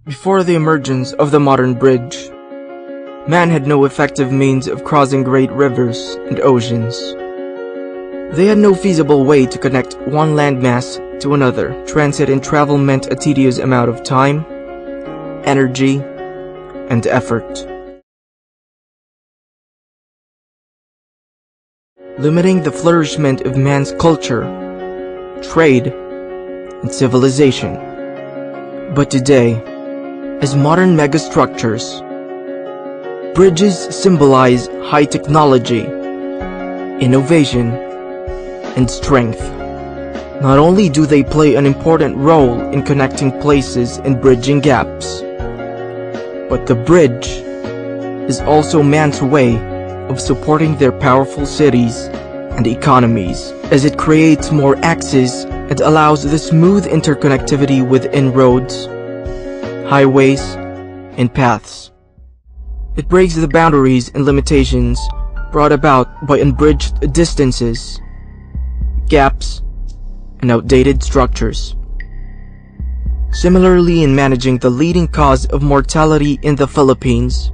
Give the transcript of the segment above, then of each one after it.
Before the emergence of the modern bridge, man had no effective means of crossing great rivers and oceans. They had no feasible way to connect one landmass to another. Transit and travel meant a tedious amount of time, energy, and effort, limiting the flourishment of man's culture, trade, and civilization. But today, as modern megastructures, bridges symbolize high technology, innovation, and strength. Not only do they play an important role in connecting places and bridging gaps, but the bridge is also man's way of supporting their powerful cities and economies, as it creates more access and allows the smooth interconnectivity within roads, highways, and paths. It breaks the boundaries and limitations brought about by unbridged distances, gaps, and outdated structures. Similarly, in managing the leading cause of mortality in the Philippines,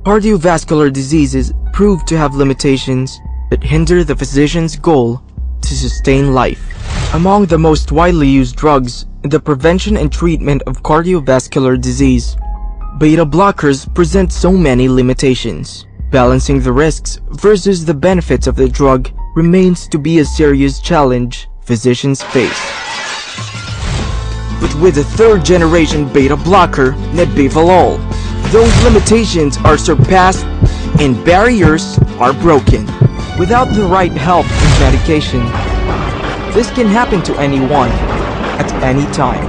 cardiovascular diseases prove to have limitations that hinder the physician's goal to sustain life. Among the most widely used drugs in the prevention and treatment of cardiovascular disease, beta blockers present so many limitations. Balancing the risks versus the benefits of the drug remains to be a serious challenge physicians face. But with the third-generation beta blocker, Nebil, those limitations are surpassed and barriers are broken. Without the right help and medication, this can happen to anyone, at any time,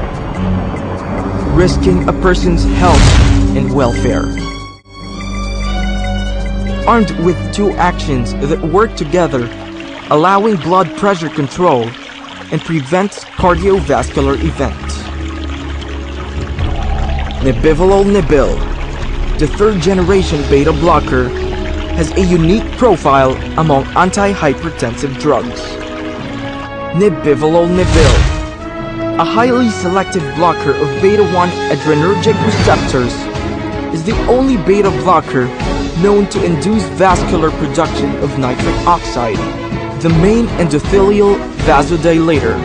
risking a person's health and welfare. Armed with two actions that work together, allowing blood pressure control and prevents cardiovascular events. Nebil, the third-generation beta blocker, has a unique profile among anti-hypertensive drugs. Nebil, a highly selective blocker of beta-1 adrenergic receptors, is the only beta blocker known to induce vascular production of nitric oxide, the main endothelial vasodilator.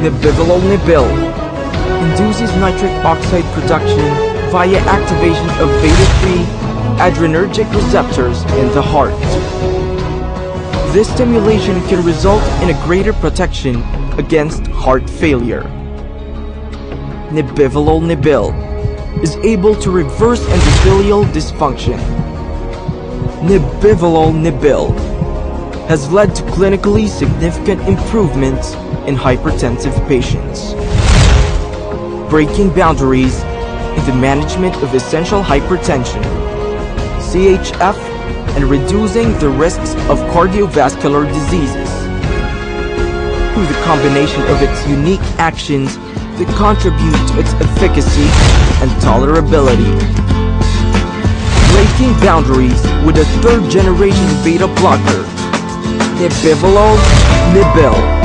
Nebil induces nitric oxide production via activation of beta-3 adrenergic receptors in the heart. This stimulation can result in a greater protection against heart failure. Nebil is able to reverse endothelial dysfunction. Nebil has led to clinically significant improvements in hypertensive patients, breaking boundaries in the management of essential hypertension, CHF, and reducing the risks of cardiovascular diseases. Through the combination of its unique actions that contribute to its efficacy and tolerability. Breaking boundaries with a third-generation beta blocker, Nebil.